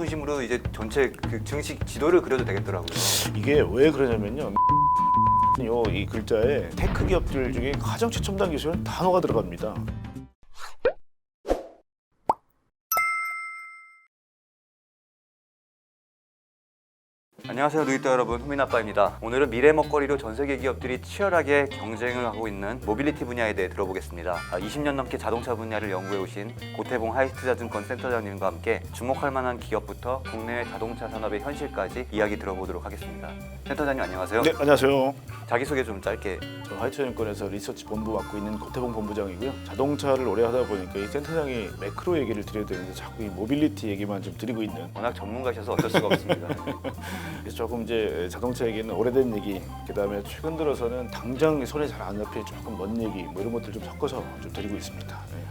중심으로 이제 전체 그 증식 지도를 그려도 되겠더라고요. 이게 왜 그러냐면요. 이 글자에 테크 기업들 중에 가장 최첨단 기술 단어가 들어갑니다. 안녕하세요, 누이또 여러분, 후민아빠입니다. 오늘은 미래 먹거리로 전 세계 기업들이 치열하게 경쟁을 하고 있는 모빌리티 분야에 대해 들어보겠습니다. 20년 넘게 자동차 분야를 연구해 오신 고태봉 하이투자증권 센터장님과 함께 주목할 만한 기업부터 국내외 자동차 산업의 현실까지 이야기 들어보도록 하겠습니다. 센터장님 안녕하세요. 네, 안녕하세요. 자기소개 좀 짧게. 저 하이투자증권에서 리서치 본부 맡고 있는 고태봉 본부장이고요. 자동차를 오래 하다 보니까 이 센터장이 매크로 얘기를 드려야 되는데 자꾸 이 모빌리티 얘기만 좀 드리고 있는. 워낙 전문가셔서 어쩔 수가 없습니다. 그래서 조금 이제 자동차 얘기는 오래된 얘기, 그다음에 최근 들어서는 당장 손에 잘 안 잡히는 조금 먼 얘기, 뭐 이런 것들 좀 섞어서 좀 드리고 있습니다. 네.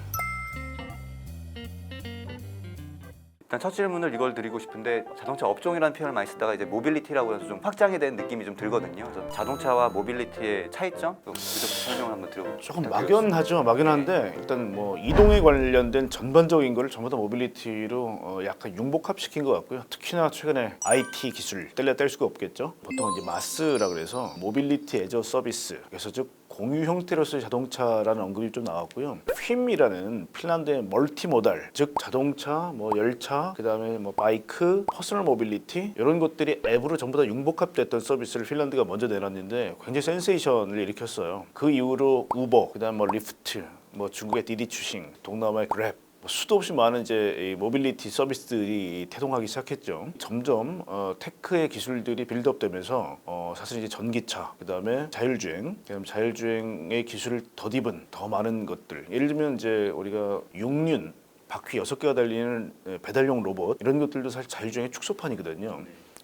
일단 첫 질문을 이걸 드리고 싶은데, 자동차 업종이라는 표현을 많이 쓰다가 이제 모빌리티라고 해서 좀 확장이 된 느낌이 좀 들거든요. 그래서 자동차와 모빌리티의 차이점? 그 설명을 한번 드려볼게요. 조금 막연하죠. 막연한데 일단 뭐 이동에 관련된 전반적인 걸 전부 다 모빌리티로 약간 융복합시킨 것 같고요. 특히나 최근에 IT 기술 뗄 수가 없겠죠. 보통 이제 마스라 그래서 모빌리티 애저 서비스, 그래서 즉 공유 형태로서의 자동차라는 언급이 좀 나왔고요. 휨이라는 핀란드의 멀티모달, 즉 자동차, 뭐 열차, 그다음에 뭐 바이크, 퍼스널 모빌리티 이런 것들이 앱으로 전부 다 융복합됐던 서비스를 핀란드가 먼저 내놨는데 굉장히 센세이션을 일으켰어요. 그 이후로 우버, 그다음 뭐 리프트, 뭐 중국의 디디 추싱, 동남아의 그랩, 수도 없이 많은 이제 모빌리티 서비스들이 태동하기 시작했죠. 점점 테크의 기술들이 빌드업되면서 사실 이제 전기차, 그다음에 자율주행, 그다음 자율주행의 기술을 덧입은 더 많은 것들. 예를 들면 이제 우리가 육륜 바퀴 6개가 달리는 배달용 로봇, 이런 것들도 사실 자율주행의 축소판이거든요.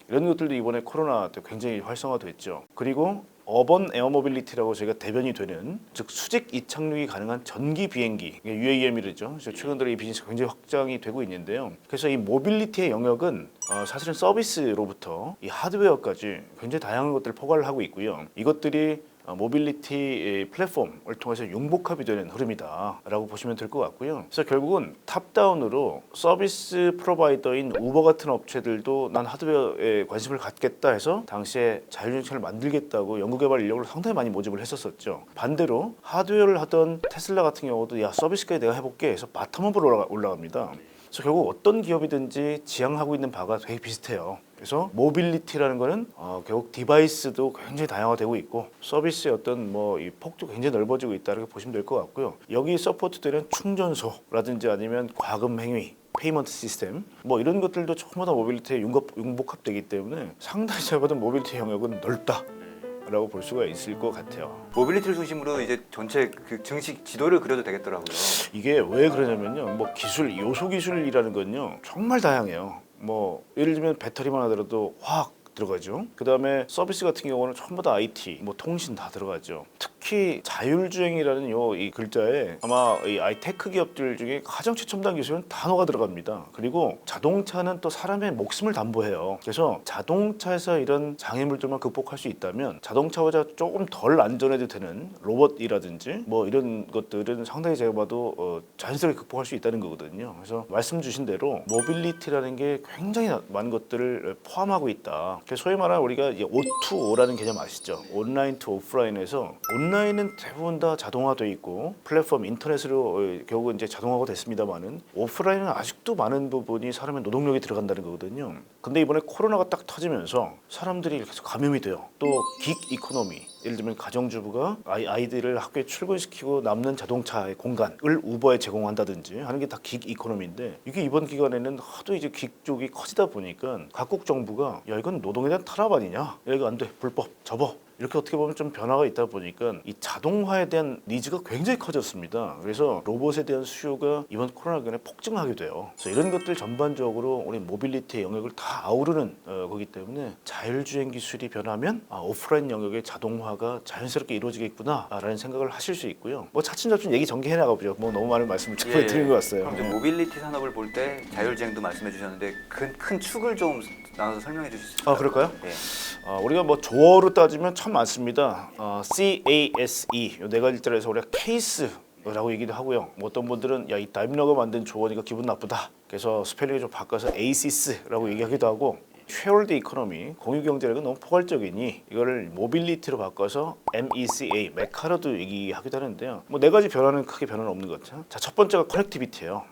이런 것들도 이번에 코로나 때 굉장히 활성화됐죠. 그리고 어번 에어모빌리티라고 저희가 대변이 되는, 즉 수직 이착륙이 가능한 전기 비행기, UAM이죠. 최근 들어 이 비즈니스가 굉장히 확장이 되고 있는데요. 그래서 이 모빌리티의 영역은 사실은 서비스로부터 이 하드웨어까지 굉장히 다양한 것들을 포괄을 하고 있고요. 이것들이 모빌리티 플랫폼을 통해서 융복합이 되는 흐름이다라고 보시면 될 것 같고요. 그래서 결국은 탑다운으로 서비스 프로바이더인 우버 같은 업체들도 난 하드웨어에 관심을 갖겠다 해서 당시에 자율주행차를 만들겠다고 연구개발 인력을 상당히 많이 모집을 했었죠. 반대로 하드웨어를 하던 테슬라 같은 경우도 야, 서비스까지 내가 해볼게 해서 바텀업으로 올라갑니다. 그래서 결국 어떤 기업이든지 지향하고 있는 바가 되게 비슷해요. 그래서 모빌리티라는 거는 결국 디바이스도 굉장히 다양화되고 있고 서비스의 어떤 뭐 이 폭도 굉장히 넓어지고 있다고 보시면 될 것 같고요. 여기 서포트되는 충전소라든지 아니면 과금 행위, 페이먼트 시스템, 뭐 이런 것들도 전부 다 모빌리티에 융복합되기 때문에 상당히 제가 봐도 모빌리티 영역은 넓다 라고 볼 수가 있을 것 같아요. 모빌리티를 중심으로 이제 전체 그 증식 지도를 그려도 되겠더라고요. 이게 왜 그러냐면요. 뭐 기술, 요소 기술이라는 건요 정말 다양해요. 뭐 예를 들면 배터리만 하더라도 화학 들어가죠. 그 다음에 서비스 같은 경우는 전부 다 IT, 뭐 통신 다 들어가죠. 특히 자율주행이라는 이 글자에 아마 이 아이테크 기업들 중에 가장 최첨단 기술은 단어가 들어갑니다. 그리고 자동차는 또 사람의 목숨을 담보해요. 그래서 자동차에서 이런 장애물들만 극복할 수 있다면 자동차보다 조금 덜 안전해도 되는 로봇이라든지 뭐 이런 것들은 상당히 제가 봐도 자연스럽게 극복할 수 있다는 거거든요. 그래서 말씀 주신 대로 모빌리티라는 게 굉장히 많은 것들을 포함하고 있다. 소위 말하는 우리가 이제 O2O라는 개념 아시죠? 온라인 투 오프라인에서 온라인은 대부분 다 자동화돼 있고 플랫폼 인터넷으로 결국 이제 자동화가 됐습니다만은 오프라인은 아직도 많은 부분이 사람의 노동력이 들어간다는 거거든요. 근데 이번에 코로나가 딱 터지면서 사람들이 계속 감염이 돼요. 또 긱 이코노미, 예를 들면 가정주부가 아이들을 학교에 출근시키고 남는 자동차의 공간을 우버에 제공한다든지 하는 게 다 긱 이코노미인데, 이게 이번 기간에는 하도 이제 긱 쪽이 커지다 보니까 각국 정부가 야, 이건 노동에 대한 탄압 아니냐, 야, 이거 안 돼, 불법 접어, 이렇게 어떻게 보면 좀 변화가 있다 보니까 이 자동화에 대한 니즈가 굉장히 커졌습니다. 그래서 로봇에 대한 수요가 이번 코로나 기간에 폭증하게 돼요. 그래서 이런 것들 전반적으로 우리 모빌리티의 영역을 다 아우르는 거기 때문에 자율주행 기술이 변하면 오프라인 영역의 자동화가 자연스럽게 이루어지겠구나라는 생각을 하실 수 있고요. 뭐 차츰차츰 얘기 전개해 나가보죠. 뭐 너무 많은 말씀을 드리는 것 같아요. 그럼 이제 모빌리티 산업을 볼 때 자율주행도 말씀해 주셨는데 큰 축을 좀 나눠서 설명해 주실 수 있을까요? 그럴까요? 네. 우리가 뭐 조어로 따지면 참 많습니다. CASE 요 네 가지 글자에서 우리가 케이스 조언이라고 얘기도 하고요. 뭐 어떤 분들은 야, 이 다임러가 만든 조언이가 기분 나쁘다. 그래서 스펠링을 좀 바꿔서 에이시스라고 얘기하기도 하고, 쉐어홀드 이코노미, 공유경제력은 너무 포괄적이니 이거를 모빌리티로 바꿔서 MECA, 메카로도 얘기하기도 하는데요. 뭐 네 가지 변화는 크게 변화는 없는 것 같아요. 자, 첫 번째가 커넥티비티예요.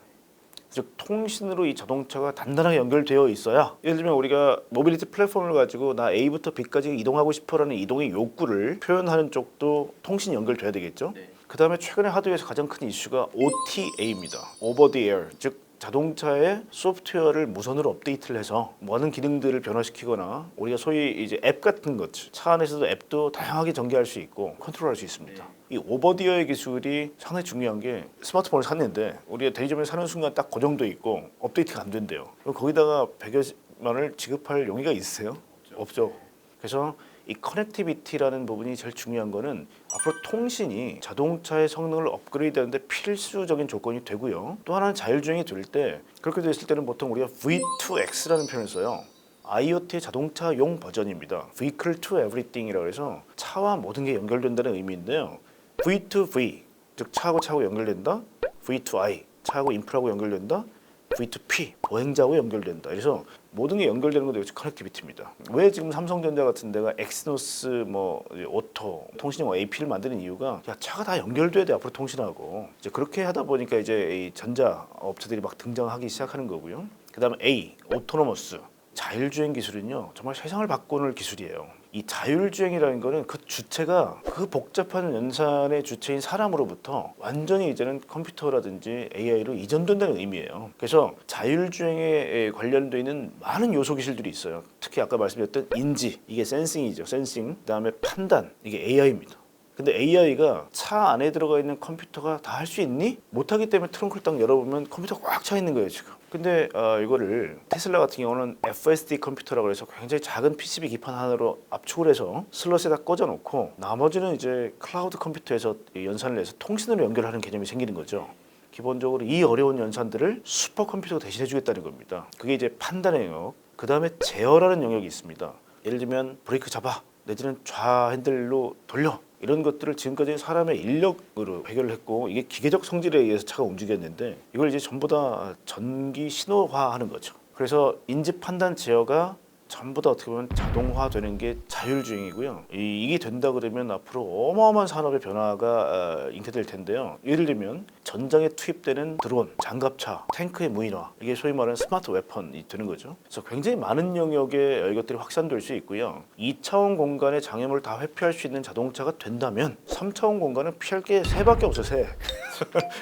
즉 통신으로 이 자동차가 단단하게 연결되어 있어야, 예를 들면 우리가 모빌리티 플랫폼을 가지고 나 A부터 B까지 이동하고 싶어라는 이동의 욕구를 표현하는 쪽도 통신이 연결돼야 되겠죠. 그 다음에 최근에 하드웨어에서 가장 큰 이슈가 OTA입니다. Over the Air, 즉 자동차의 소프트웨어를 무선으로 업데이트를 해서 많은 기능들을 변화시키거나, 우리가 소위 이제 앱 같은 것, 차 안에서도 앱도 다양하게 전개할 수 있고 컨트롤할 수 있습니다. 이 오버디어의 기술이 상당히 중요한 게, 스마트폰을 샀는데 우리가 대리점에 사는 순간 딱 고정돼 있고 업데이트가 안 된대요. 그럼 거기다가 100여만 원을 지급할 용의가 있으세요? 없죠. 그래서 이 커넥티비티라는 부분이 제일 중요한 거는, 앞으로 통신이 자동차의 성능을 업그레이드하는데 필수적인 조건이 되고요. 또 하나는 자율주행이 될 때, 그렇게 됐을 때는 보통 우리가 V2X라는 표현을 써요. IoT 자동차용 버전입니다. Vehicle to Everything이라고 해서 차와 모든 게 연결된다는 의미인데요. V2V, 즉 차하고 차하고 연결된다. V2I, 차하고 인프라하고 연결된다. V2P, 보행자하고 연결된다. 그래서 모든 게 연결되는 것도 역시 커넥티비티입니다. 왜 지금 삼성전자 같은 데가 엑시노스 뭐 오토 통신용 AP를 만드는 이유가, 야, 차가 다 연결돼야 돼 앞으로 통신하고. 이제 그렇게 하다 보니까 이제 이 전자 업체들이 막 등장하기 시작하는 거고요. 그다음에 A, 오토노머스. 자율주행 기술은요, 정말 세상을 바꾸는 기술이에요. 이 자율주행이라는 거는 그 주체가, 그 복잡한 연산의 주체인 사람으로부터 완전히 이제는 컴퓨터라든지 AI로 이전된다는 의미예요. 그래서 자율주행에 관련되어 있는 많은 요소 기술들이 있어요. 특히 아까 말씀드렸던 인지, 이게 센싱이죠. 센싱. 그다음에 판단, 이게 AI입니다. 근데 AI가 차 안에 들어가 있는 컴퓨터가 다 할 수 있니? 못하기 때문에 트렁크를 딱 열어보면 컴퓨터가 꽉 차 있는 거예요 지금. 근데 이거를 테슬라 같은 경우는 FSD 컴퓨터라고 해서 굉장히 작은 PCB 기판 하나로 압축을 해서 슬롯에다 꽂아놓고, 나머지는 이제 클라우드 컴퓨터에서 연산을 해서 통신으로 연결하는 개념이 생기는 거죠. 기본적으로 이 어려운 연산들을 슈퍼컴퓨터가 대신해 주겠다는 겁니다. 그게 이제 판단의 영역. 그 다음에 제어라는 영역이 있습니다. 예를 들면 브레이크 잡아, 내지는 좌 핸들로 돌려, 이런 것들을 지금까지 사람의 인력으로 해결을 했고, 이게 기계적 성질에 의해서 차가 움직였는데, 이걸 이제 전부 다 전기 신호화하는 거죠. 그래서 인지 판단 제어가 전부 다 어떻게 보면 자동화되는 게 자율주행이고요. 이게 된다 그러면 앞으로 어마어마한 산업의 변화가 잉태될 텐데요. 예를 들면 전장에 투입되는 드론, 장갑차, 탱크의 무인화, 이게 소위 말하는 스마트 웨펀이 되는 거죠. 그래서 굉장히 많은 영역에 이것들이 확산될 수 있고요. 2차원 공간의 장애물을 다 회피할 수 있는 자동차가 된다면 3차원 공간은 피할 게 새밖에 없어, 새.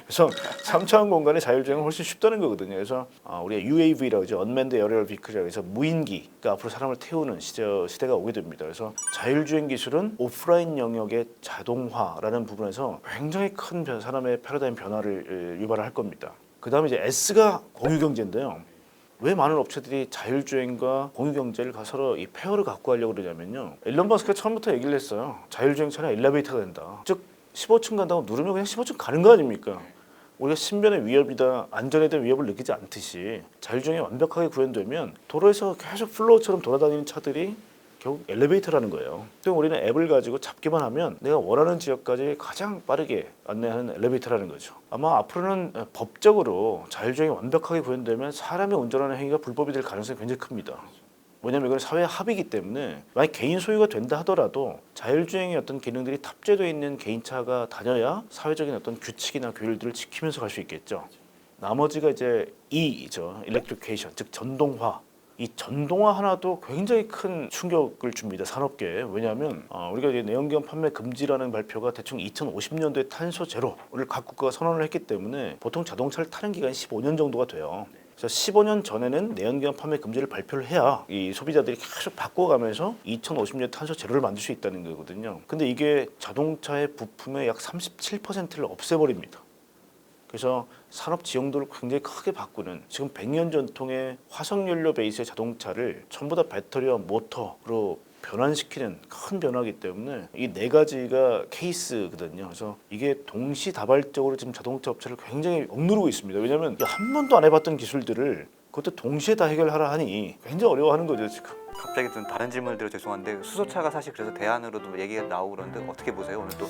그래서 3차원 공간의 자율주행은 훨씬 쉽다는 거거든요. 그래서 우리가 UAV라고 하죠. Unmanned Aerial Vehicle이라고 해서 무인기가 앞으로 사람을 태우는 시대가 오게 됩니다. 그래서 자율주행 기술은 오프라인 영역의 자동화라는 부분에서 굉장히 큰 사람의 패러다임 변화를 유발할 겁니다. 그 다음에 이제 S가 공유경제인데요. 왜 많은 업체들이 자율주행과 공유경제를 서로 이 페어를 갖고 하려고 그러냐면요. 일론 머스크가 처음부터 얘기를 했어요. 자율주행 차는 엘리베이터가 된다. 즉 15층 간다고 누르면 그냥 15층 가는 거 아닙니까? 우리가 신변의 위협이다, 안전에 대한 위협을 느끼지 않듯이 자율주행이 완벽하게 구현되면 도로에서 계속 플로우처럼 돌아다니는 차들이 결국 엘리베이터라는 거예요. 또 우리는 앱을 가지고 잡기만 하면 내가 원하는 지역까지 가장 빠르게 안내하는 엘리베이터라는 거죠. 아마 앞으로는 법적으로 자율주행이 완벽하게 구현되면 사람이 운전하는 행위가 불법이 될 가능성이 굉장히 큽니다. 왜냐하면 이건 사회 합의이기 때문에, 만약 개인 소유가 된다 하더라도 자율주행의 어떤 기능들이 탑재되어 있는 개인차가 다녀야 사회적인 어떤 규칙이나 규율들을 지키면서 갈 수 있겠죠. 나머지가 이제 E죠. 일렉트리케이션, 즉 전동화. 이 전동화 하나도 굉장히 큰 충격을 줍니다, 산업계에. 왜냐하면 우리가 이제 내연기관 판매 금지라는 발표가 대충 2050년도에 탄소 제로를 각 국가가 선언을 했기 때문에 보통 자동차를 타는 기간이 15년 정도가 돼요. 그래서 15년 전에는 내연기관 판매 금지를 발표를 해야 이 소비자들이 계속 바꿔가면서 2050년 탄소 제로를 만들 수 있다는 거거든요. 근데 이게 자동차의 부품의 약 37%를 없애버립니다. 그래서 산업 지형도를 굉장히 크게 바꾸는, 지금 100년 전통의 화석연료 베이스의 자동차를 전부 다 배터리와 모터로 변환시키는 큰 변화이기 때문에 이 네 가지가 케이스거든요. 그래서 이게 동시다발적으로 지금 자동차 업체를 굉장히 억누르고 있습니다. 왜냐하면 한 번도 안 해봤던 기술들을 그것도 동시에 다 해결하라 하니 굉장히 어려워하는 거죠 지금. 갑자기 좀 다른 질문을 드려 죄송한데, 수소차가 사실 그래서 대안으로도 얘기가 나오고 그러는데 어떻게 보세요? 오늘 또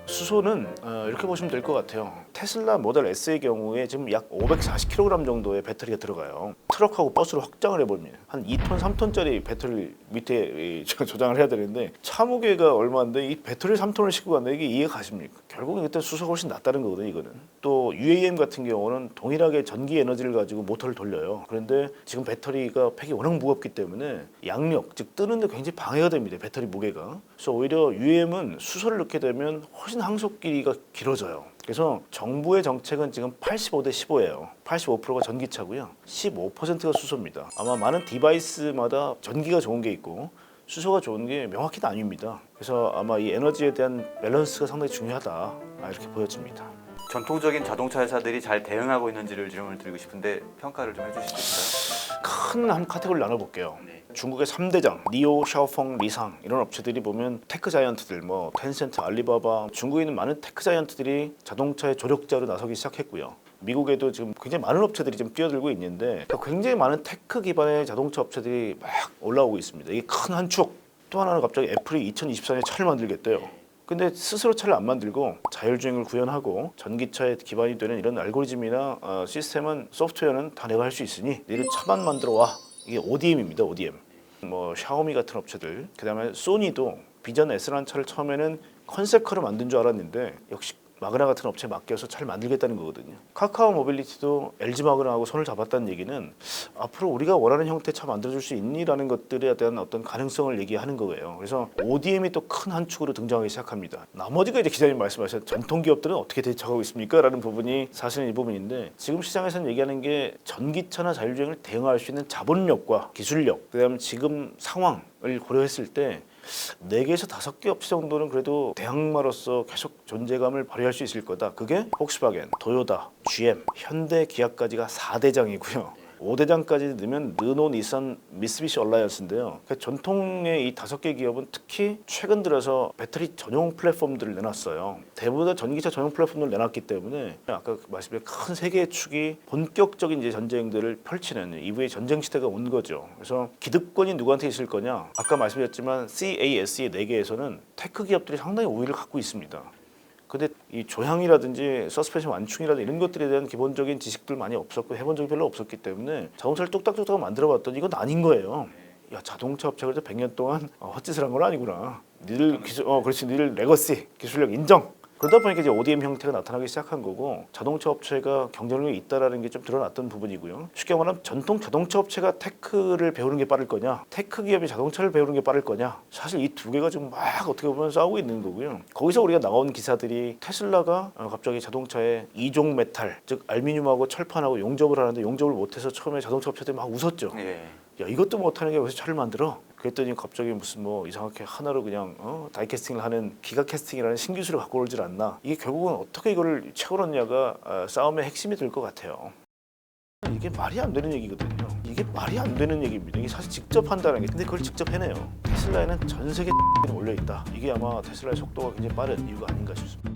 수소는 이렇게 보시면 될 것 같아요. 테슬라 모델 S의 경우에 지금 약 540kg 정도의 배터리가 들어가요. 트럭하고 버스로 확장을 해보면 한 2톤, 3톤짜리 배터리 밑에 조장을 해야 되는데 차 무게가 얼마인데 이 배터리 3톤을 싣고 간다, 이게 이해가 가십니까? 결국은 일단 수소가 훨씬 낫다는 거거든요. 이거는 또 UAM 같은 경우는 동일하게 전기 에너지를 가지고 모터를 돌려요. 그런데 지금 배터리가 팩이 워낙 무겁기 때문에 양력, 즉 뜨는데 굉장히 방해가 됩니다. 배터리 무게가. 그래서 오히려 UAM은 수소를 넣게 되면 훨씬 항속 길이가 길어져요. 그래서 정부의 정책은 지금 85대 15예요. 85%가 전기차고요. 15%가 수소입니다. 아마 많은 디바이스마다 전기가 좋은 게 있고 수소가 좋은 게 명확히 나뉩니다. 그래서 아마 이 에너지에 대한 밸런스가 상당히 중요하다, 이렇게 보여집니다. 전통적인 자동차 회사들이 잘 대응하고 있는지를 질문을 드리고 싶은데 평가를 좀 해주실 수 있을까요? 큰 한 카테고리를 나눠볼게요. 중국의 3대장 니오, 샤오펑, 리상 이런 업체들이 보면 테크 자이언트들, 뭐 텐센트, 알리바바, 중국에 있는 많은 테크 자이언트들이 자동차의 조력자로 나서기 시작했고요. 미국에도 지금 굉장히 많은 업체들이 지금 뛰어들고 있는데 굉장히 많은 테크 기반의 자동차 업체들이 막 올라오고 있습니다. 이게 큰 한 축. 또 하나는 갑자기 애플이 2024년에 차를 만들겠대요. 근데 스스로 차를 안 만들고 자율주행을 구현하고 전기차에 기반이 되는 이런 알고리즘이나 시스템은, 소프트웨어는 다 내가 할 수 있으니 너희들 차만 만들어 와. 이게 ODM입니다. ODM. 뭐 샤오미 같은 업체들, 그다음에 소니도 비전 S라는 차를 처음에는 컨셉카로 만든 줄 알았는데 역시 마그나 같은 업체에 맡겨서 차를 만들겠다는 거거든요. 카카오 모빌리티도 LG 마그나하고 손을 잡았다는 얘기는 앞으로 우리가 원하는 형태의 차 만들어줄 수 있니라는 것들에 대한 어떤 가능성을 얘기하는 거예요. 그래서 ODM이 또 큰 한 축으로 등장하기 시작합니다. 나머지가 이제 기자님 말씀하신 전통 기업들은 어떻게 대처하고 있습니까? 라는 부분이 사실은 이 부분인데, 지금 시장에서는 얘기하는 게 전기차나 자율주행을 대응할 수 있는 자본력과 기술력, 그다음에 지금 상황을 고려했을 때 4개에서 5개 업체 정도는 그래도 대항마로서 계속 존재감을 발휘할 수 있을 거다. 그게 폭스바겐, 도요타, GM, 현대, 기아까지가 4대장이고요. 5대장까지 넣으면 르노, 니산, 미쓰비시 얼라이언스인데요. 그러니까 전통의 이 5개 기업은 특히 최근 들어서 배터리 전용 플랫폼들을 내놨어요. 대부분 다 전기차 전용 플랫폼을 내놨기 때문에 아까 말씀드린 큰 3개의 축이 본격적인 이제 전쟁들을 펼치는 이후의 전쟁 시대가 온 거죠. 그래서 기득권이 누구한테 있을 거냐? 아까 말씀드렸지만 CAS의 4개에서는 테크 기업들이 상당히 우위를 갖고 있습니다. 근데 이 조향이라든지 서스펜션 완충이라든지 이런 것들에 대한 기본적인 지식들 많이 없었고 해본 적이 별로 없었기 때문에 자동차를 뚝딱뚝딱 만들어봤더니 이건 아닌 거예요. 야, 자동차 업체가 그래도 100년 동안 헛짓을 한 건 아니구나. 니들 기술, 그렇지, 니들 레거시 기술력 인정. 그러다 보니까 이제 ODM 형태가 나타나기 시작한 거고, 자동차 업체가 경쟁력이 있다라는 게 좀 드러났던 부분이고요. 쉽게 말하면 전통 자동차 업체가 테크를 배우는 게 빠를 거냐, 테크 기업이 자동차를 배우는 게 빠를 거냐, 사실 이 두 개가 지금 막 어떻게 보면 싸우고 있는 거고요. 거기서 우리가 나온 기사들이 테슬라가 갑자기 자동차에 이종 메탈, 즉 알루미늄하고 철판하고 용접을 하는데 용접을 못해서 처음에 자동차 업체들이 막 웃었죠. 야, 이것도 못하는 게 여기서 차를 만들어? 그랬더니 갑자기 무슨 뭐 이상하게 하나로 그냥 다이캐스팅을 하는 기가캐스팅이라는 신기술을 갖고 오질 않나. 이게 결국은 어떻게 이거를 채워넣냐가 싸움의 핵심이 될 것 같아요. 이게 말이 안 되는 얘기거든요. 이게 말이 안 되는 얘기입니다. 이게 사실 직접 한다는 게, 근데 그걸 직접 해내요. 테슬라에는 전 세계 올려 있다. 이게 아마 테슬라의 속도가 굉장히 빠른 이유가 아닌가 싶습니다.